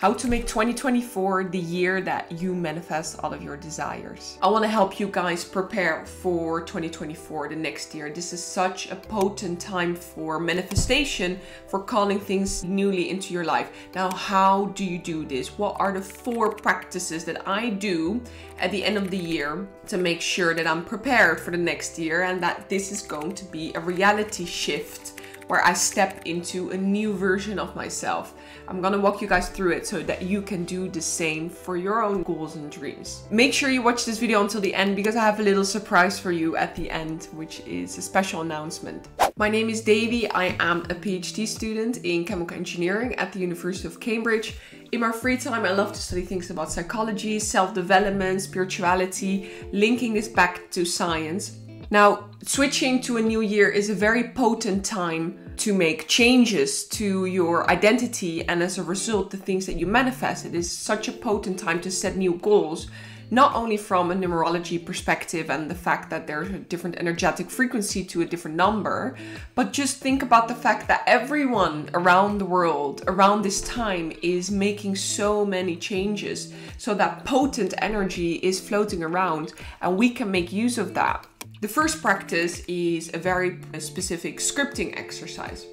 How to make 2024 the year that you manifest all of your desires. I want to help you guys prepare for 2024, the next year. This is such a potent time for manifestation, for calling things newly into your life. Now, how do you do this? What are the 4 practices that I do at the end of the year to make sure that I'm prepared for the next year and that this is going to be a reality shift where I step into a new version of myself? I'm gonna walk you guys through it so that you can do the same for your own goals and dreams. Make sure you watch this video until the end because I have a little surprise for you at the end, which is a special announcement. My name is Davy. I am a PhD student in chemical engineering at the University of Cambridge. In my free time, I love to study things about psychology, self-development, spirituality, linking this back to science. Now, switching to a new year is a very potent time to make changes to your identity, and as a result, the things that you manifest. It is such a potent time to set new goals, not only from a numerology perspective and the fact that there's a different energetic frequency to a different number, but just think about the fact that everyone around the world around this time is making so many changes. So that potent energy is floating around and we can make use of that. The first practice is a very specific scripting exercise.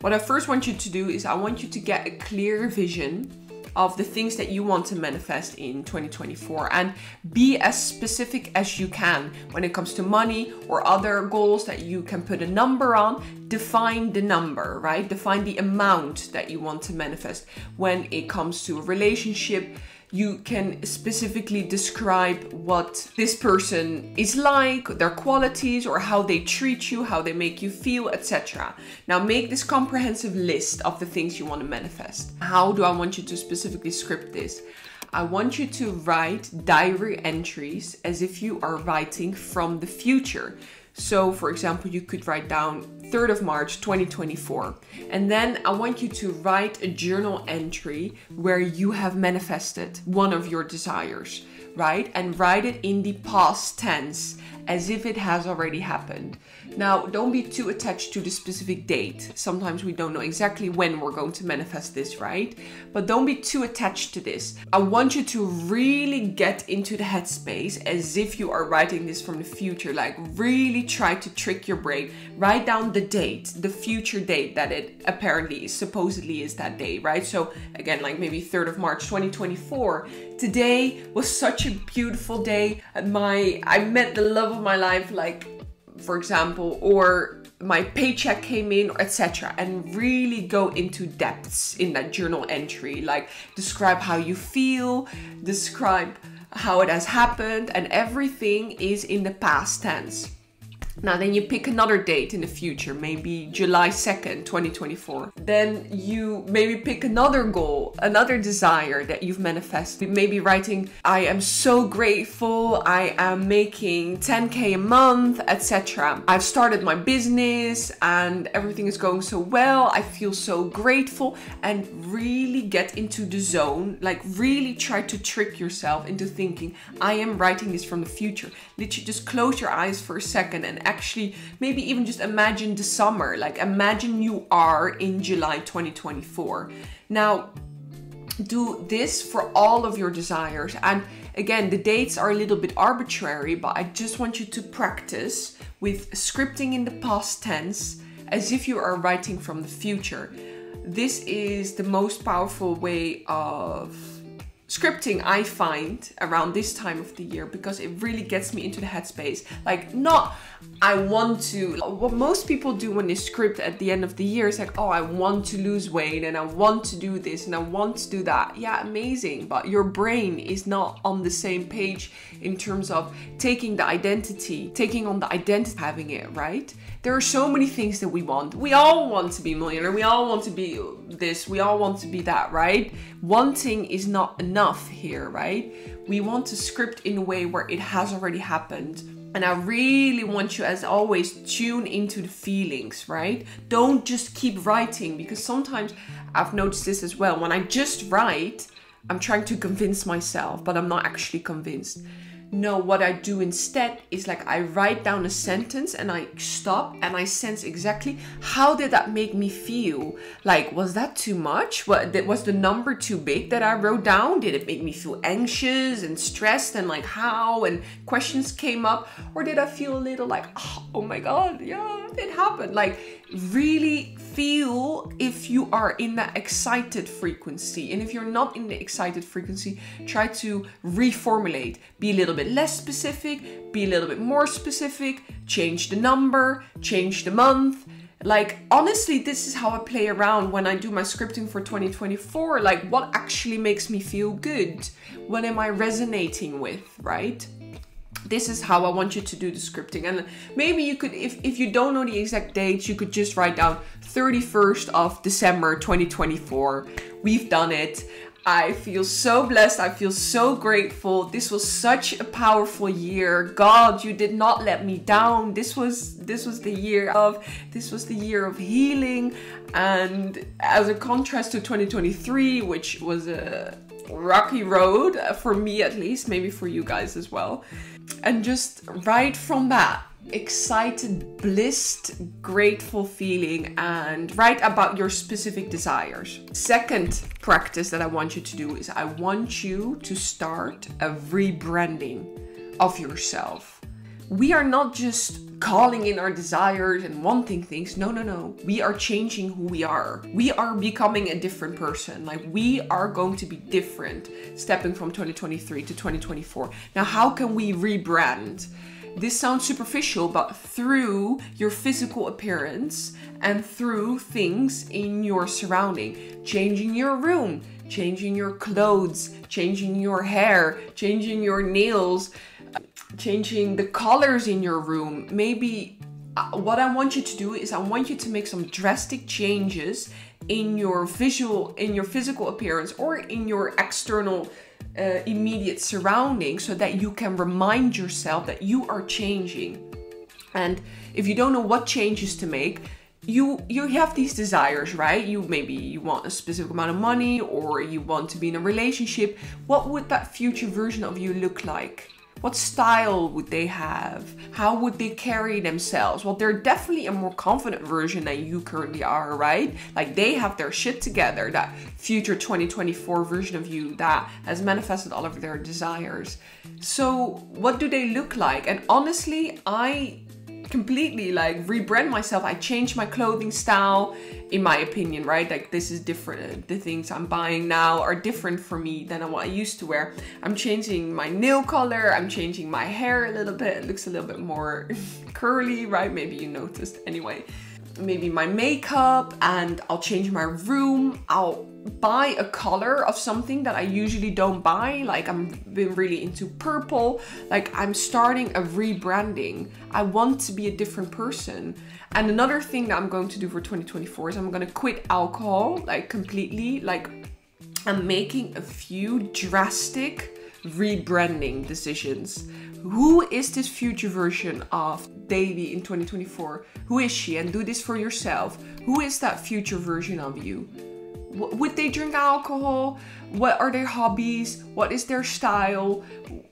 What I first want you to do is I want you to get a clear vision of the things that you want to manifest in 2024 and be as specific as you can when it comes to money or other goals that you can put a number on. Define the number, right? Define the amount that you want to manifest. When it comes to a relationship, you can specifically describe what this person is like, their qualities, or how they treat you, how they make you feel, etc. Now make this comprehensive list of the things you want to manifest. How do I want you to specifically script this? I want you to write diary entries as if you are writing from the future. So for example, you could write down 3rd of March 2024. And then I want you to write a journal entry where you have manifested one of your desires, right? And write it in the past tense as if it has already happened. Now, don't be too attached to the specific date. Sometimes we don't know exactly when we're going to manifest this, right? But don't be too attached to this. I want you to really get into the headspace as if you are writing this from the future. Like really try to trick your brain. Write down the date, the future date that it apparently supposedly is that day, right? So again, like maybe 3rd of March 2024. Today was such a beautiful day. I met the love of my life, like, for example, or my paycheck came in, etc. And really go into depths in that journal entry. Like describe how you feel, describe how it has happened, and everything is in the past tense. Now then you pick another date in the future, maybe July 2nd, 2024. Then you maybe pick another goal, another desire that you've manifested. Maybe writing, I am so grateful, I am making 10K a month, etc. I've started my business and everything is going so well, I feel so grateful, and really get into the zone. Like really try to trick yourself into thinking, I am writing this from the future. Literally just close your eyes for a second and actually maybe even just imagine the summer. Like imagine you are in July 2024. Now do this for all of your desires. And again, the dates are a little bit arbitrary, but I just want you to practice with scripting in the past tense as if you are writing from the future. This is the most powerful way of scripting I find around this time of the year, because it really gets me into the headspace. Like not, I want to, what most people do when they script at the end of the year is like, oh, I want to lose weight and I want to do this and I want to do that. Yeah, amazing. But your brain is not on the same page in terms of taking on the identity, having it, right? There are so many things that we want. We all want to be a millionaire. We all want to be this. We all want to be that, right? Wanting is not enough here, right? We want to script in a way where it has already happened. And I really want you, as always, tune into the feelings, right? Don't just keep writing, because sometimes I've noticed this as well. When I just write, I'm trying to convince myself, but I'm not actually convinced. No, what I do instead is like I write down a sentence and I stop and I sense exactly how did that make me feel? Like, was that too much? Was the number too big that I wrote down? Did it make me feel anxious and stressed and like how? And questions came up? Or did I feel a little like, oh my God, yeah, it happened. Like really feel if you are in that excited frequency. And if you're not in the excited frequency, try to reformulate. Be a little bit less specific, be a little bit more specific, change the number, change the month. Like, honestly, this is how I play around when I do my scripting for 2024. Like, what actually makes me feel good? What am I resonating with, right? This is how I want you to do the scripting. And maybe you could, if you don't know the exact dates, you could just write down 31st of December 2024. We've done it. I feel so blessed. I feel so grateful. This was such a powerful year. God, you did not let me down. This was the year of healing. And as a contrast to 2023, which was a rocky road for me at least, maybe for you guys as well. And just right from that excited, blissed, grateful feeling, and write about your specific desires. Second practice that I want you to do is I want you to start a rebranding of yourself. We are not just calling in our desires and wanting things. No. We are changing who we are. We are becoming a different person. Like, we are going to be different, stepping from 2023 to 2024. Now, how can we rebrand? This sounds superficial, but through your physical appearance and through things in your surrounding. Changing your room, changing your clothes, changing your hair, changing your nails, changing the colors in your room. Maybe what I want you to do is I want you to make some drastic changes in your physical appearance or in your external immediate surroundings, so that you can remind yourself that you are changing. And if you don't know what changes to make, you have these desires, right? Maybe you want a specific amount of money, or you want to be in a relationship. What would that future version of you look like? What style would they have? How would they carry themselves? Well, they're definitely a more confident version than you currently are, right? Like, they have their shit together, that future 2024 version of you that has manifested all of their desires. So what do they look like? And honestly, I completely like rebrand myself. I changed my clothing style, in my opinion, right? Like, this is different. The things I'm buying now are different for me than what I used to wear. I'm changing my nail color. I'm changing my hair a little bit. It looks a little bit more curly, right? Maybe you noticed. Anyway, maybe my makeup, and I'll change my room. I'll buy a color of something that I usually don't buy. Like, I've been really into purple. Like, I'm starting a rebranding. I want to be a different person. And another thing that I'm going to do for 2024 is I'm going to quit alcohol, like, completely. Like, I'm making a few drastic rebranding decisions. Who is this future version of Daily in 2024? Who is she? And do this for yourself. Who is that future version of you? Would they drink alcohol? What are their hobbies? What is their style?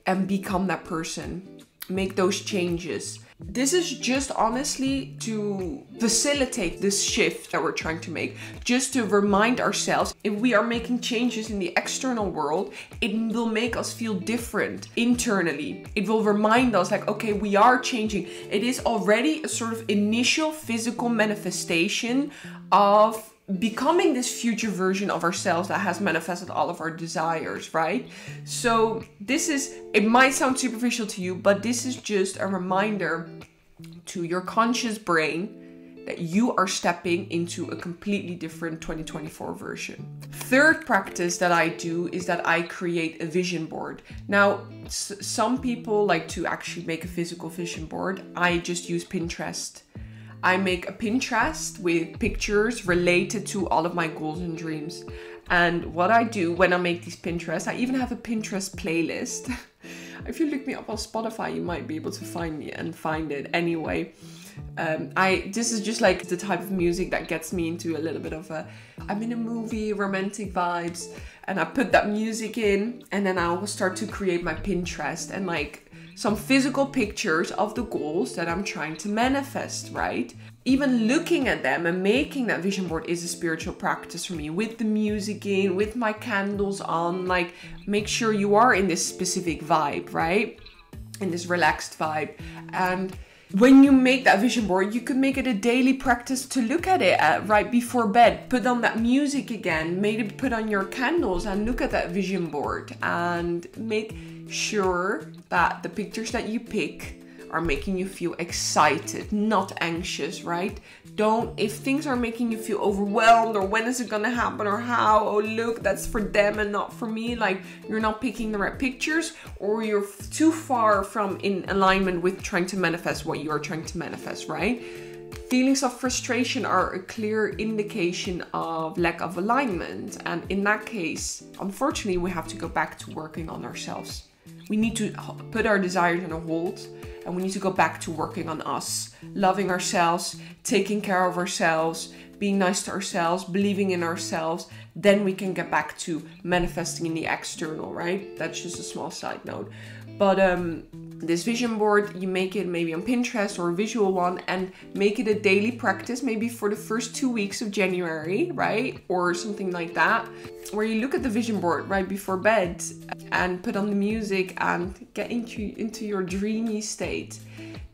And become that person. Make those changes. This is just honestly to facilitate this shift that we're trying to make. Just to remind ourselves, if we are making changes in the external world, it will make us feel different internally. It will remind us like, okay, we are changing. It is already a sort of initial physical manifestation of becoming this future version of ourselves that has manifested all of our desires, right? So it might sound superficial to you, but this is just a reminder to your conscious brain that you are stepping into a completely different 2024 version. Third practice that I do is that I create a vision board. Now, some people like to actually make a physical vision board. I just use Pinterest. I make a Pinterest with pictures related to all of my goals and dreams. And what I do when I make these Pinterest, I even have a Pinterest playlist. If you look me up on Spotify, you might be able to find me and find it anyway. This is just like the type of music that gets me into a little bit of I'm in a movie, romantic vibes, and I put that music in, and then I will start to create my Pinterest. And like, some physical pictures of the goals that I'm trying to manifest, right? Even looking at them and making that vision board is a spiritual practice for me, with the music in, with my candles on. Like, make sure you are in this specific vibe, right? In this relaxed vibe. And when you make that vision board, you could make it a daily practice to look at it right before bed. Put on that music again, maybe put on your candles and look at that vision board, and make sure that the pictures that you pick are making you feel excited, not anxious, right? If things are making you feel overwhelmed, or when is it gonna happen, or how, oh look, that's for them and not for me, like you're not picking the right pictures, or you're too far from in alignment with trying to manifest what you are trying to manifest, right? Feelings of frustration are a clear indication of lack of alignment. And in that case, unfortunately, we have to go back to working on ourselves. We need to put our desires on a hold, and we need to go back to working on us, loving ourselves, taking care of ourselves, being nice to ourselves, believing in ourselves. Then we can get back to manifesting in the external, right? That's just a small side note. But this vision board, you make it maybe on Pinterest or a visual one, and make it a daily practice, maybe for the first 2 weeks of January, right? Or something like that, where you look at the vision board right before bed and put on the music and get into your dreamy state.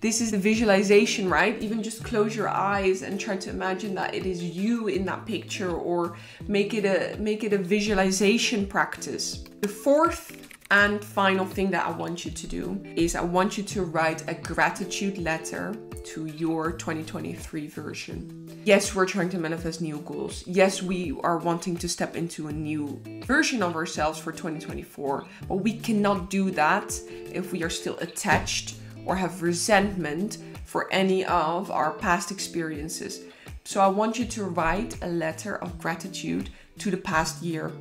This is the visualization, right? Even just close your eyes and try to imagine that it is you in that picture, or make it a visualization practice. The fourth and final thing that I want you to do is I want you to write a gratitude letter to your 2023 version. Yes, we're trying to manifest new goals. Yes, we are wanting to step into a new version of ourselves for 2024, but we cannot do that if we are still attached or have resentment for any of our past experiences. So I want you to write a letter of gratitude to the past year,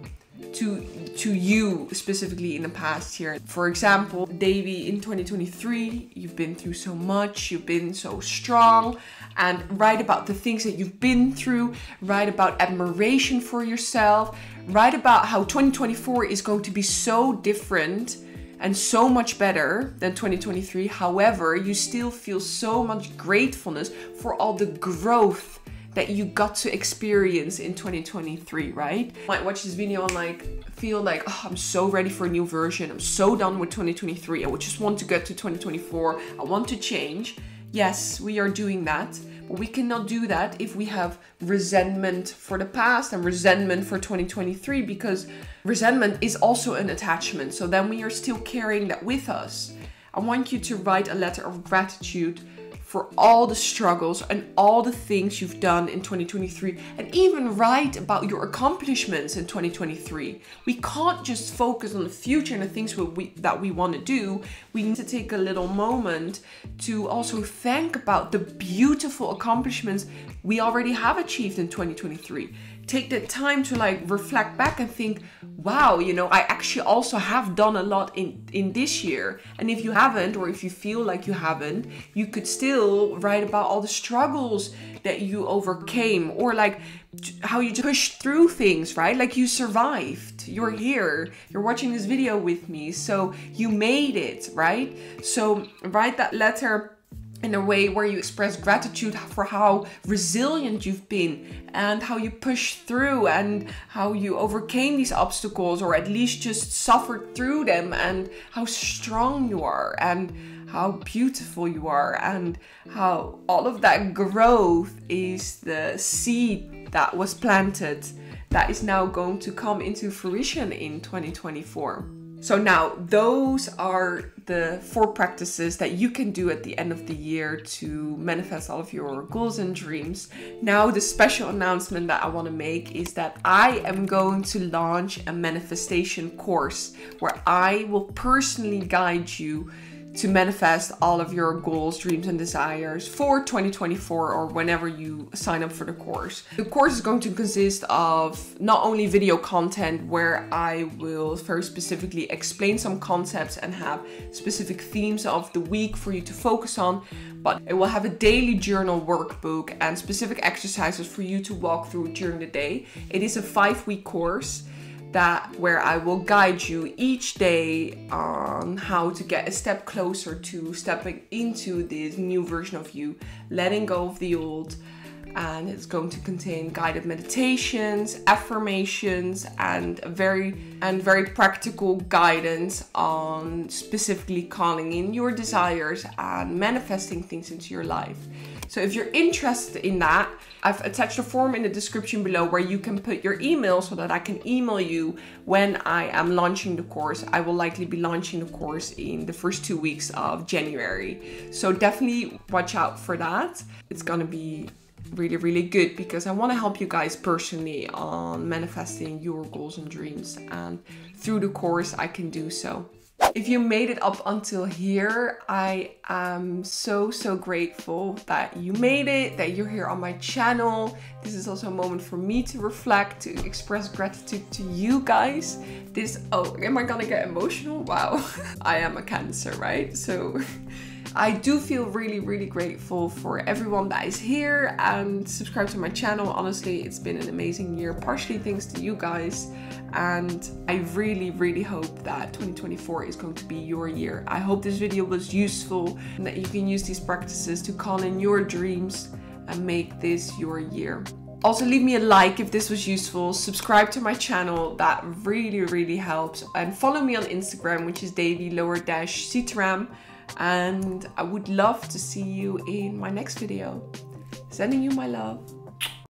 to you specifically in the past year. For example, Davy, in 2023, you've been through so much, you've been so strong, and write about the things that you've been through, write about admiration for yourself, write about how 2024 is going to be so different and so much better than 2023. However, you still feel so much gratefulness for all the growth that you got to experience in 2023, right? You might watch this video and feel like, oh, I'm so ready for a new version. I'm so done with 2023. I would just want to get to 2024. I want to change. Yes, we are doing that, but we cannot do that if we have resentment for the past and resentment for 2023, because resentment is also an attachment. So then we are still carrying that with us. I want you to write a letter of gratitude for all the struggles and all the things you've done in 2023, and even write about your accomplishments in 2023. We can't just focus on the future and the things that we want to do. We need to take a little moment to also think about the beautiful accomplishments we already have achieved in 2023. Take the time to reflect back and think, wow, I actually also have done a lot in this year. And if you haven't, or if you feel like you haven't, you could still write about all the struggles that you overcame, or how you just pushed through things, right? Like, you survived, you're here, you're watching this video with me, so you made it, right? So write that letter in a way where you express gratitude for how resilient you've been, and how you pushed through, and how you overcame these obstacles, or at least just suffered through them, and how strong you are, and how beautiful you are, and how all of that growth is the seed that was planted that is now going to come into fruition in 2024. So now, those are the 4 practices that you can do at the end of the year to manifest all of your goals and dreams. Now, the special announcement that I want to make is that I am going to launch a manifestation course where I will personally guide you to manifest all of your goals, dreams, and desires for 2024, or whenever you sign up for the course. The course is going to consist of not only video content, where I will very specifically explain some concepts and have specific themes of the week for you to focus on, but it will have a daily journal workbook and specific exercises for you to walk through during the day. It is a 5-week course. where I will guide you each day on how to get a step closer to stepping into this new version of you, letting go of the old. And it's going to contain guided meditations, affirmations, and very practical guidance on specifically calling in your desires and manifesting things into your life. So if you're interested in that, I've attached a form in the description below where you can put your email so that I can email you when I am launching the course. I will likely be launching the course in the first 2 weeks of January. So definitely watch out for that. It's gonna be really good because I want to help you guys personally on manifesting your goals and dreams, and through the course I can do so. If you made it up until here, I am so grateful that you made it, that you're here on my channel. This is also a moment for me to reflect, to express gratitude to you guys. Oh, am I gonna get emotional? Wow. I am a Cancer, right? So I do feel really grateful for everyone that is here and subscribe to my channel. Honestly, it's been an amazing year, partially thanks to you guys. And I really hope that 2024 is going to be your year. I hope this video was useful and that you can use these practices to call in your dreams and make this your year. Also, leave me a like if this was useful. Subscribe to my channel, that really helps. And follow me on Instagram, which is davy_citram. And I would love to see you in my next video. Sending you my love.